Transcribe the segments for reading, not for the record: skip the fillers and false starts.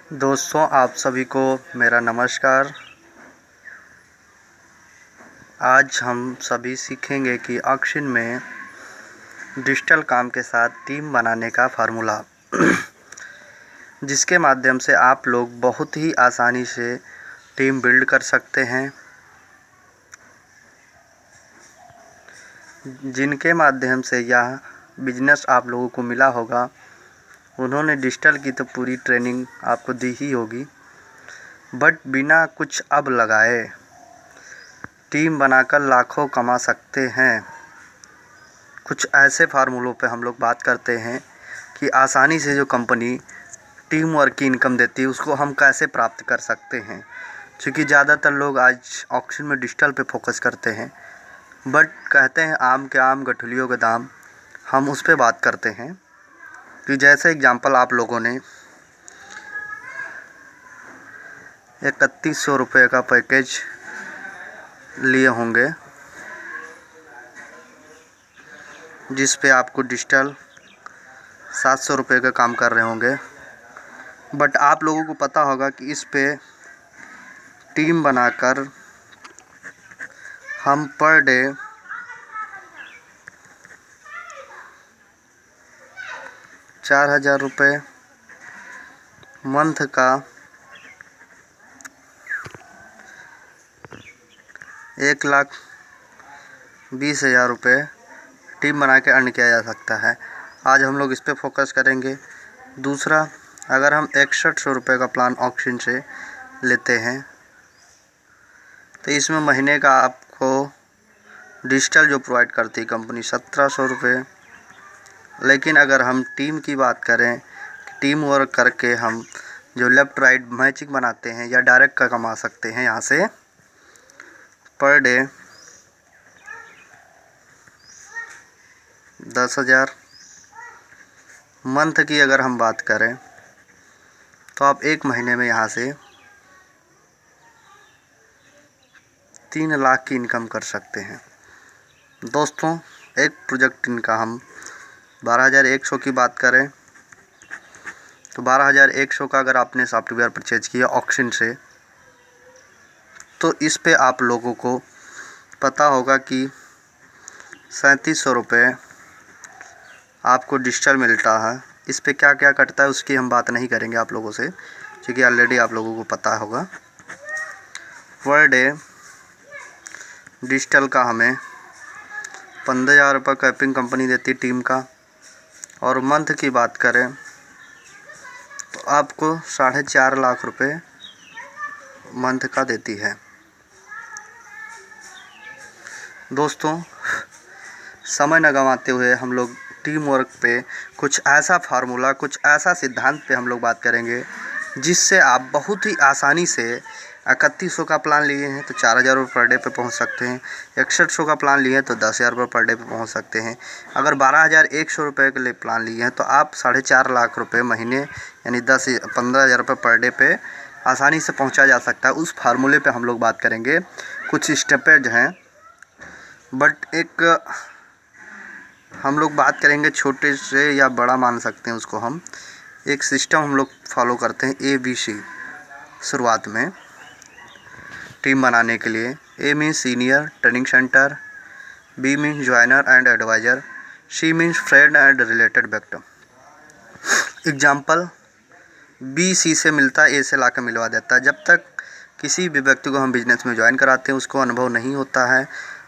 दोस्तों, आप सभी को मेरा नमस्कार। आज हम सभी सीखेंगे कि ऑक्शन में डिजिटल काम के साथ टीम बनाने का फार्मूला जिसके माध्यम से आप लोग बहुत ही आसानी से टीम बिल्ड कर सकते हैं, जिनके माध्यम से यह बिजनेस आप लोगों को मिला होगा। उन्होंने डिजिटल की तो पूरी ट्रेनिंग आपको दी ही होगी, बट बिना कुछ अब लगाए टीम बनाकर लाखों कमा सकते हैं। कुछ ऐसे फार्मूलों पे हम लोग बात करते हैं कि आसानी से जो कंपनी टीम वर्क की इनकम देती है उसको हम कैसे प्राप्त कर सकते हैं। क्योंकि ज़्यादातर लोग आज ऑक्शन में डिजिटल पे फोकस करते हैं, बट कहते हैं आम के आम गठुलियों के दाम। हम उस पे बात करते हैं कि जैसे एग्जांपल आप लोगों ने 3100 रुपये का पैकेज लिए होंगे, जिस पे आपको डिजिटल 700 रुपये का काम कर रहे होंगे। बट आप लोगों को पता होगा कि इस पे टीम बनाकर हम पर डे 4000 रुपये, मंथ का 1,20,000 रुपये टीम बना के अर्न किया जा सकता है। आज हम लोग इस पे फोकस करेंगे। दूसरा, अगर हम 6100 रुपये का प्लान ऑक्शन से लेते हैं तो इसमें महीने का आपको डिजिटल जो प्रोवाइड करती है कंपनी 1700 रुपये। लेकिन अगर हम टीम की बात करें, टीम वर्क करके हम जो लेफ़्ट राइट मैचिंग बनाते हैं या डायरेक्ट का कमा सकते हैं यहाँ से पर डे 10,000। मंथ की अगर हम बात करें तो आप एक महीने में यहाँ से 3 लाख की इनकम कर सकते हैं। दोस्तों, एक प्रोजेक्ट इनका हम 12,100 की बात करें तो 12,100 का अगर आपने सॉफ्टवेयर परचेज किया ऑक्शन से, तो इस पे आप लोगों को पता होगा कि 3700 रुपये आपको डिजिटल मिलता है। इस पे क्या क्या कटता है उसकी हम बात नहीं करेंगे आप लोगों से, क्योंकि ऑलरेडी आप लोगों को पता होगा। पर डे डिजिटल का हमें 15,000 रुपये कैपिंग कंपनी देती टीम का, और मंथ की बात करें तो आपको 4.5 लाख रुपये मंथ का देती है। दोस्तों, समय न गंवाते हुए हम लोग टीम वर्क पे कुछ ऐसा फार्मूला, कुछ ऐसा सिद्धांत पे हम लोग बात करेंगे जिससे आप बहुत ही आसानी से 3100 का प्लान लिए हैं तो 4,000 रुपये पर डे पे पहुंच सकते हैं। 6100 का प्लान लिए हैं तो 10,000 रुपये पर डे पे पहुंच सकते हैं। अगर 12,100 रुपये के लिए प्लान लिए हैं तो आप 4.5 लाख रुपये महीने यानी 15,000 रुपये पर डे पे आसानी से पहुंचा जा सकता है। उस फार्मूले पे हम लोग बात करेंगे। कुछ स्टेपेज हैं, बट एक हम लोग बात करेंगे छोटे से या बड़ा मान सकते हैं उसको हम। एक सिस्टम हम लोग फॉलो करते हैं ABC शुरुआत में टीम बनाने के लिए। A means senior training centre, B means joiner and adviser, C means friend and related व्यक्ति। एग्जाम्पल, B C से मिलता है, A से ला कर मिलवा देता है। जब तक किसी भी व्यक्ति को हम बिजनेस में ज्वाइन कराते हैं उसको अनुभव नहीं होता है,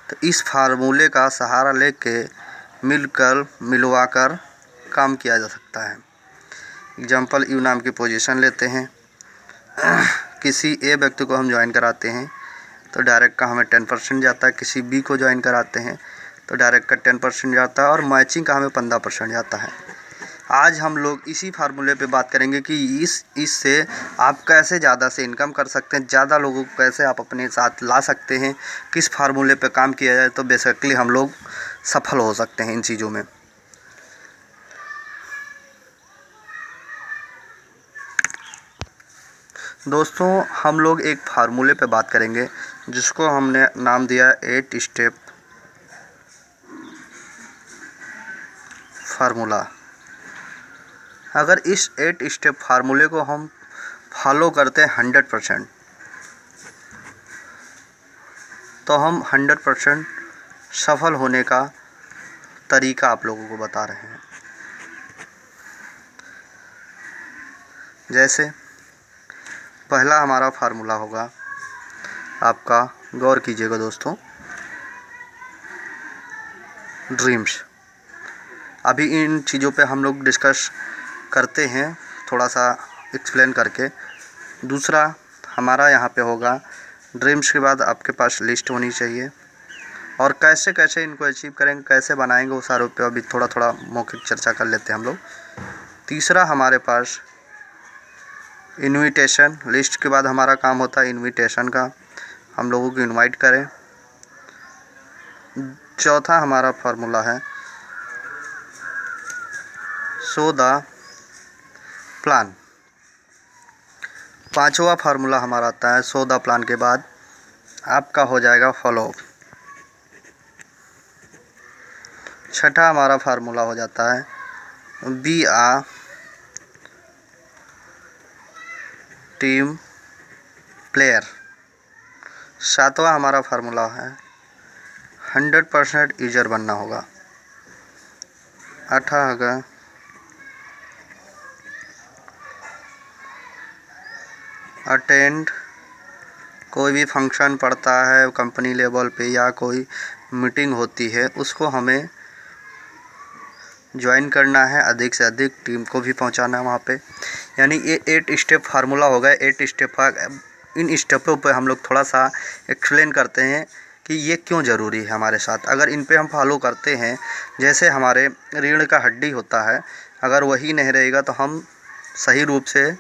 तो इस फार्मूले का सहारा लेके मिलकर मिलवाकर काम किया जा सकता है। एग्जाम्पल, यू नाम की पोजीशन लेते हैं। किसी ए व्यक्ति को हम ज्वाइन कराते हैं तो डायरेक्ट का हमें 10% जाता है। किसी बी को ज्वाइन कराते हैं तो डायरेक्ट का 10% जाता है, और मैचिंग का हमें 15% जाता है। आज हम लोग इसी फार्मूले पे बात करेंगे कि इससे आप कैसे ज़्यादा से इनकम कर सकते हैं, ज़्यादा लोगों को कैसे आप अपने साथ ला सकते हैं, किस फार्मूले पे काम किया जाए तो बेसिकली हम लोग सफल हो सकते हैं इन चीज़ों में। दोस्तों, हम लोग एक फार्मूले पे बात करेंगे जिसको हमने नाम दिया 8 स्टेप फार्मूला। अगर इस 8 स्टेप फार्मूले को हम फॉलो करते हैं 100%, तो हम 100% सफल होने का तरीका आप लोगों को बता रहे हैं। जैसे पहला हमारा फार्मूला होगा आपका, गौर कीजिएगा दोस्तों, ड्रीम्स। अभी इन चीज़ों पे हम लोग डिस्कस करते हैं, थोड़ा सा एक्सप्लेन करके। दूसरा हमारा यहाँ पे होगा, ड्रीम्स के बाद आपके पास लिस्ट होनी चाहिए, और कैसे कैसे इनको अचीव करेंगे, कैसे बनाएंगे, वो सारों पे अभी थोड़ा थोड़ा मौखिक चर्चा कर लेते हैं हम लोग। तीसरा हमारे पास इनविटेशन, लिस्ट के बाद हमारा काम होता है इनविटेशन का, हम लोगों को इनवाइट करें। चौथा हमारा फार्मूला है सो द प्लान। पांचवा फार्मूला हमारा आता है सो द प्लान के बाद आपका हो जाएगा फॉलो। छठा हमारा फार्मूला हो जाता है बी आ टीम प्लेयर। सातवां हमारा फार्मूला है 100% यूजर बनना होगा। आठवां होगा अटेंड, कोई भी फंक्शन पड़ता है कंपनी लेवल पे या कोई मीटिंग होती है उसको हमें ज्वाइन करना है, अधिक से अधिक टीम को भी पहुंचाना है वहाँ पे। यानी ये 8 स्टेप फार्मूला हो गया। 8 स्टेप, इन स्टेपों पे हम लोग थोड़ा सा एक्सप्लेन करते हैं कि ये क्यों ज़रूरी है हमारे साथ। अगर इन पे हम फॉलो करते हैं, जैसे हमारे रीढ़ का हड्डी होता है, अगर वही नहीं रहेगा तो हम सही रूप से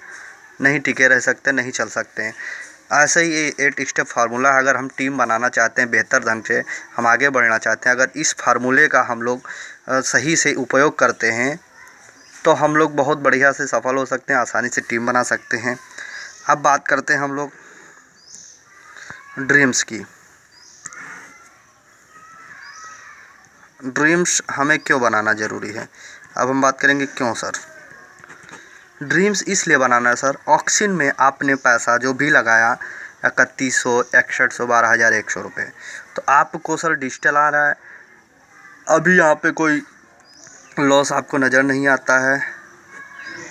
नहीं टिके रह सकते, नहीं चल सकते हैं। ऐसे ही ये 8 स्टेप फार्मूला, अगर हम टीम बनाना चाहते हैं बेहतर ढंग से, हम आगे बढ़ना चाहते हैं, अगर इस फार्मूले का हम लोग सही से उपयोग करते हैं तो हम लोग बहुत बढ़िया से सफल हो सकते हैं, आसानी से टीम बना सकते हैं। अब बात करते हैं हम लोग ड्रीम्स की। ड्रीम्स हमें क्यों बनाना ज़रूरी है, अब हम बात करेंगे क्यों सर। ड्रीम्स इसलिए बनाना है सर, ऑक्शन में आपने पैसा जो भी लगाया 3100, 6100, 12,100 रुपये, तो आपको सर डिजिटल आ रहा है, अभी यहाँ पे कोई लॉस आपको नज़र नहीं आता है।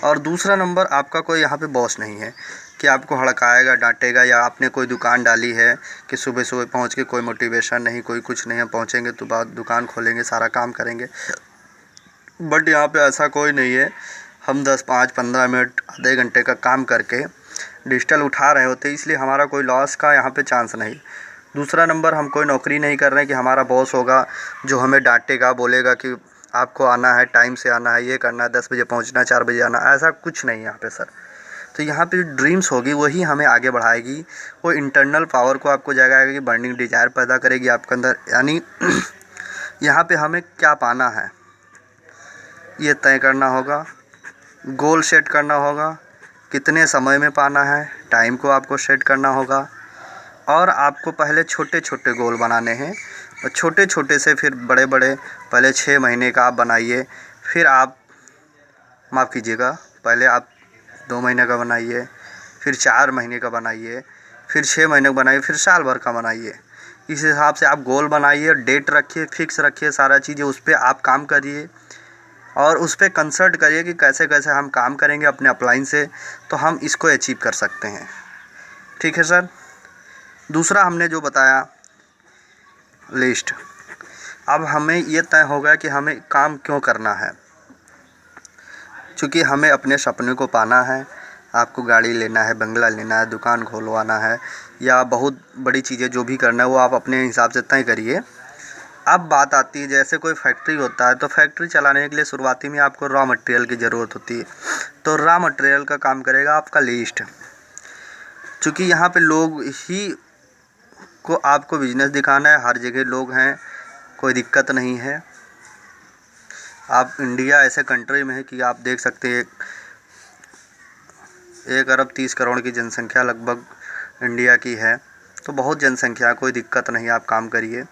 और दूसरा नंबर, आपका कोई यहाँ पे बॉस नहीं है कि आपको हड़काएगा, डांटेगा, या आपने कोई दुकान डाली है कि सुबह सुबह पहुँच के कोई मोटिवेशन नहीं, कोई कुछ नहीं, हम पहुँचेंगे तो बाद दुकान खोलेंगे, सारा काम करेंगे। बट यहाँ पे ऐसा कोई नहीं है। हम 10, 5, 15 मिनट, आधे घंटे का काम करके डिजिटल उठा रहे होते, इसलिए हमारा कोई लॉस का यहाँ पे चांस नहीं। दूसरा नंबर, हम कोई नौकरी नहीं कर रहे हैं कि हमारा बॉस होगा जो हमें डांटेगा, बोलेगा कि आपको आना है, टाइम से आना है, ये करना है, 10 बजे पहुँचना, 4 बजे आना, ऐसा कुछ नहीं है यहाँ पे सर। तो यहाँ पे ड्रीम्स होगी वही हमें आगे बढ़ाएगी, वो इंटरनल पावर को आपको जगाएगी, कि बर्निंग डिज़ायर पैदा करेगी आपके अंदर। यानी यहाँ पे हमें क्या पाना है ये तय करना होगा, गोल सेट करना होगा, कितने समय में पाना है, टाइम को आपको सेट करना होगा, और आपको पहले छोटे छोटे गोल बनाने हैं, और छोटे छोटे से फिर बड़े बड़े, पहले 6 महीने का आप बनाइए, फिर आप, माफ़ कीजिएगा, पहले आप 2 महीने का बनाइए, फिर 4 महीने का बनाइए, फिर 6 महीने का बनाइए, फिर साल भर का बनाइए। इस हिसाब से आप गोल बनाइए, डेट रखिए, फिक्स रखिए, सारा चीज़ें उस पर आप काम करिए, और उस पर कंसल्ट करिए कि कैसे कैसे हम काम करेंगे अपने अपलाइन से, तो हम इसको अचीव कर सकते हैं। ठीक है सर। दूसरा हमने जो बताया लिस्ट, अब हमें ये तय होगा कि हमें काम क्यों करना है। क्योंकि हमें अपने सपने को पाना है, आपको गाड़ी लेना है, बंगला लेना है, दुकान खोलवाना है, या बहुत बड़ी चीज़ें जो भी करना है वो आप अपने हिसाब से तय करिए। अब बात आती है, जैसे कोई फैक्ट्री होता है, तो फैक्ट्री चलाने के लिए शुरुआती में आपको रॉ मटेरियल की ज़रूरत होती है, तो रॉ मटेरियल का काम करेगा आपका लिस्ट। क्योंकि यहाँ पे लोग ही को आपको बिजनेस दिखाना है, हर जगह लोग हैं, कोई दिक्कत नहीं है। आप इंडिया ऐसे कंट्री में है कि आप देख सकते हैं 1 अरब 30 करोड़ की जनसंख्या लगभग इंडिया की है, तो बहुत जनसंख्या, कोई दिक्कत नहीं, आप काम करिए,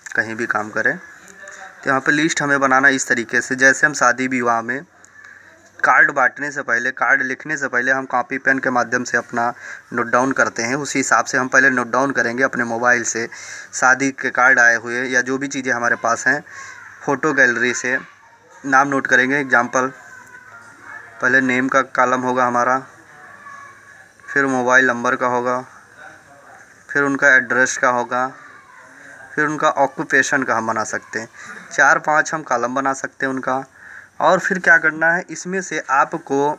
कहीं भी काम करें। तो यहाँ पे लिस्ट हमें बनाना इस तरीके से, जैसे हम शादी विवाह में कार्ड बांटने से पहले, कार्ड लिखने से पहले हम कॉपी पेन के माध्यम से अपना नोट डाउन करते हैं। उसी हिसाब से हम पहले नोट डाउन करेंगे अपने मोबाइल से, शादी के कार्ड आए हुए या जो भी चीज़ें हमारे पास हैं, फ़ोटो गैलरी से नाम नोट करेंगे। एग्जाम्पल, पहले नेम का कॉलम होगा हमारा, फिर मोबाइल नंबर का होगा, फिर उनका एड्रेस का होगा, फिर उनका ऑक्यूपेशन का हम बना सकते हैं। 4-5 हम कॉलम बना सकते हैं उनका। और फिर क्या करना है, इसमें से आपको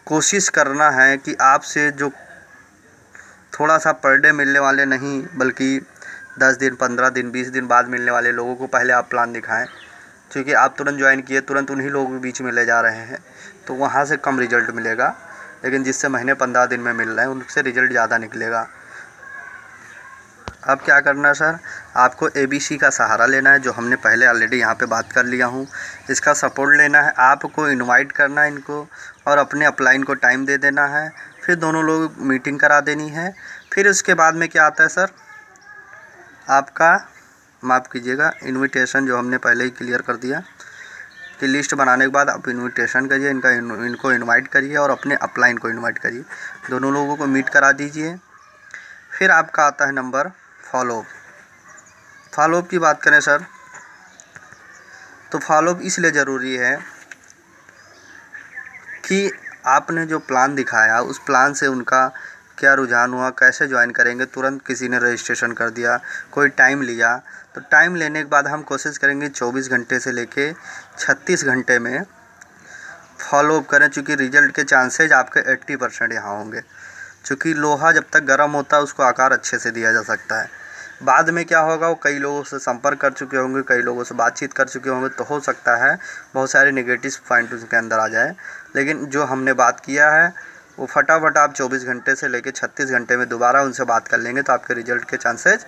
कोशिश करना है कि आपसे जो थोड़ा सा पर डे मिलने वाले नहीं, बल्कि 10 दिन, 15 दिन, 20 दिन बाद मिलने वाले लोगों को पहले आप प्लान दिखाएं। क्योंकि आप तुरंत ज्वाइन किए, तुरंत उन्हीं लोगों के बीच में ले जा रहे हैं, तो वहाँ से कम रिजल्ट मिलेगा। लेकिन जिससे महीने 15 दिन में मिल रहे हैं, उनसे रिजल्ट ज़्यादा निकलेगा। अब क्या करना है सर, आपको ABC का सहारा लेना है, जो हमने पहले ऑलरेडी यहाँ पे बात कर लिया हूँ। इसका सपोर्ट लेना है, आपको इनवाइट करना है इनको, और अपने अपलाइन को टाइम दे देना है। फिर दोनों लोग मीटिंग करा देनी है। फिर उसके बाद में क्या आता है सर, आपका, माफ़ कीजिएगा, इनविटेशन, जो हमने पहले ही क्लियर कर दिया कि लिस्ट बनाने के बाद आप इनविटेशन करिए, इनको इनवाइट करिए और अपने अपलाइन को इनवाइट करिए, दोनों लोगों को मीट करा दीजिए। फिर आपका आता है नंबर फॉलोअप। फॉलोअप की बात करें सर, तो फॉलोअप इसलिए ज़रूरी है कि आपने जो प्लान दिखाया, उस प्लान से उनका क्या रुझान हुआ, कैसे ज्वाइन करेंगे। तुरंत किसी ने रजिस्ट्रेशन कर दिया, कोई टाइम लिया, तो टाइम लेने के बाद हम कोशिश करेंगे 24 घंटे से लेके 36 घंटे में फॉलोअप करें। चूँकि रिजल्ट के चांसेज आपके 80% यहाँ होंगे। चूँकि लोहा जब तक गर्म होता है उसको आकार अच्छे से दिया जा सकता है। बाद में क्या होगा, वो कई लोगों से संपर्क कर चुके होंगे, कई लोगों से बातचीत कर चुके होंगे, तो हो सकता है बहुत सारे नेगेटिव पॉइंट उसके अंदर आ जाए। लेकिन जो हमने बात किया है वो फटाफट आप 24 घंटे से लेकर 36 घंटे में दोबारा उनसे बात कर लेंगे, तो आपके रिजल्ट के चांसेज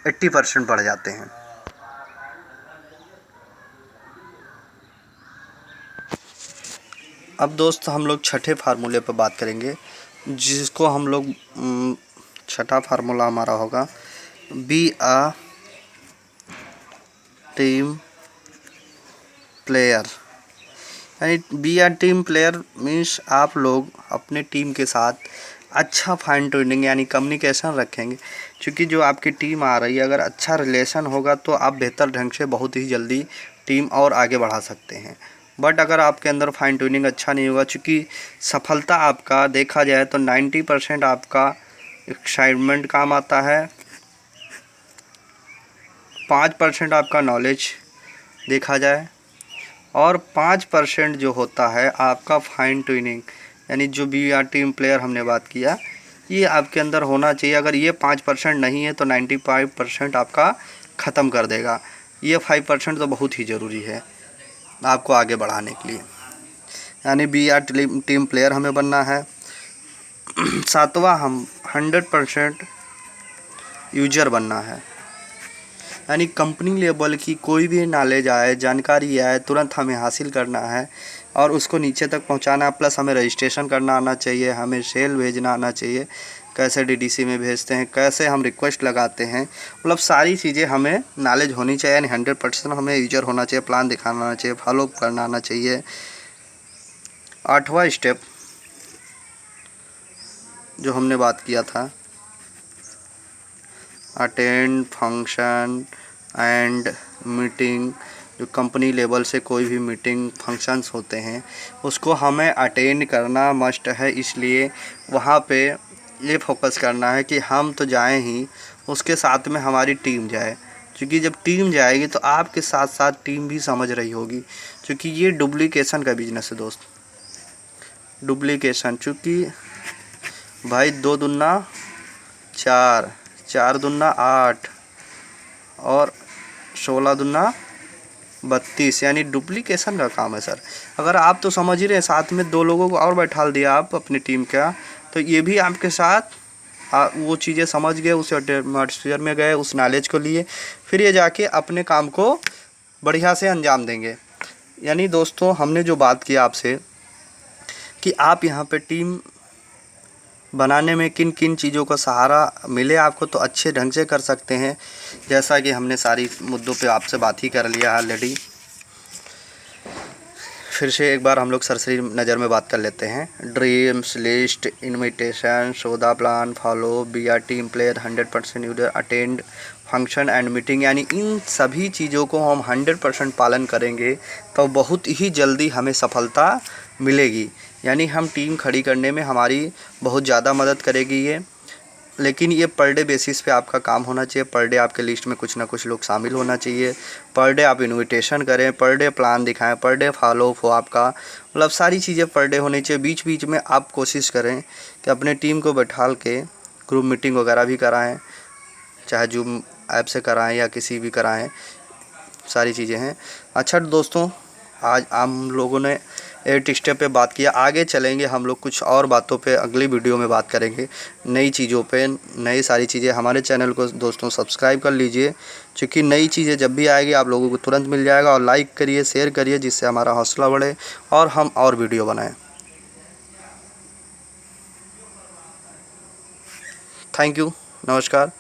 80% बढ़ जाते हैं। अब दोस्त हम लोग छठे फार्मूले पर बात करेंगे, जिसको हम लोग छठा फार्मूला हमारा होगा बी अ टीम प्लेयर। यानी be a team player means आप लोग अपने टीम के साथ अच्छा फाइन ट्यूनिंग यानी कम्युनिकेशन रखेंगे। क्योंकि जो आपकी टीम आ रही है, अगर अच्छा रिलेशन होगा तो आप बेहतर ढंग से बहुत ही जल्दी टीम और आगे बढ़ा सकते हैं। बट अगर आपके अंदर फाइन ट्यूनिंग अच्छा नहीं होगा, चूँकि सफलता आपका देखा जाए तो 90% आपका एक्साइटमेंट काम आता है, 5% आपका नॉलेज देखा जाए, और 5% जो होता है आपका फाइन ट्यूनिंग, यानी जो बी आर टीम प्लेयर हमने बात किया, ये आपके अंदर होना चाहिए। अगर ये 5% नहीं है तो 95% आपका ख़त्म कर देगा। ये 5% तो बहुत ही ज़रूरी है आपको आगे बढ़ाने के लिए। यानी बी आर टीम प्लेयर हमें बनना है। सातवां, हम 100% यूजर बनना है। यानी कंपनी लेवल की कोई भी नॉलेज आए, जानकारी आए, तुरंत हमें हासिल करना है और उसको नीचे तक पहुंचाना है। प्लस हमें रजिस्ट्रेशन करना आना चाहिए, हमें सेल भेजना आना चाहिए, कैसे DDC में भेजते हैं, कैसे हम रिक्वेस्ट लगाते हैं, मतलब सारी चीज़ें हमें नॉलेज होनी चाहिए। यानी 100% हमें यूजर होना चाहिए, प्लान दिखाना आना चाहिए, फॉलो करना आना चाहिए। 8वां स्टेप जो हमने बात किया था, अटेंड फंक्शन एंड मीटिंग, जो कंपनी लेवल से कोई भी मीटिंग फंक्शंस होते हैं उसको हमें अटेंड करना मस्ट है। इसलिए वहाँ पे ये फोकस करना है कि हम तो जाएं ही, उसके साथ में हमारी टीम जाए। क्योंकि जब टीम जाएगी तो आपके साथ साथ टीम भी समझ रही होगी। क्योंकि ये डुप्लीकेशन का बिजनेस है दोस्त, डुप्लीकेशन। चूँकि भाई 2 दूना 4, 4 दूना 8 और 16 दूना 32, यानी डुप्लीकेशन का काम है सर। अगर आप तो समझ ही रहे, साथ में 2 लोगों को और बैठा दिया आप अपनी टीम का, तो ये भी आपके साथ वो चीज़ें समझ गए, उस एटमॉस्फेयर में गए, उस नॉलेज को लिए, फिर ये जाके अपने काम को बढ़िया से अंजाम देंगे। यानी दोस्तों हमने जो बात की आपसे कि आप यहाँ पे टीम बनाने में किन किन चीज़ों का सहारा मिले आपको, तो अच्छे ढंग से कर सकते हैं। जैसा कि हमने सारी मुद्दों पे आपसे बात ही कर लिया ऑलरेडी। फिर से एक बार हम लोग सरसरी नज़र में बात कर लेते हैं। ड्रीम्स लिस्ट, इनविटेशन, सौदा plan, follow, be are team player, 100% user, attend function and meeting, यानी इन सभी चीज़ों को हम 100% पालन करेंगे तो बहुत ही जल्दी हमें सफलता मिलेगी। यानी हम टीम खड़ी करने में हमारी बहुत ज़्यादा मदद करेगी ये। लेकिन ये पर डे बेसिस पे आपका काम होना चाहिए। पर डे आपके लिस्ट में कुछ ना कुछ लोग शामिल होना चाहिए। पर डे आप इनविटेशन करें, पर डे प्लान दिखाएं, पर डे फॉलो अप हो आपका, मतलब सारी चीज़ें पर डे होनी चाहिए। बीच बीच में आप कोशिश करें कि अपने टीम को बैठाल के ग्रुप मीटिंग वगैरह भी कराएं, चाहे जूम ऐप से कराएं या किसी भी कराएं, सारी चीज़ें हैं। अच्छा दोस्तों, आज हम लोगों ने 8 स्टेप पे बात किया। आगे चलेंगे हम लोग कुछ और बातों पे, अगली वीडियो में बात करेंगे, नई चीज़ों पे, नई सारी चीज़ें। हमारे चैनल को दोस्तों सब्सक्राइब कर लीजिए, क्योंकि नई चीज़ें जब भी आएगी आप लोगों को तुरंत मिल जाएगा। और लाइक करिए, शेयर करिए, जिससे हमारा हौसला बढ़े और हम और वीडियो बनाएँ। थैंक यू, नमस्कार।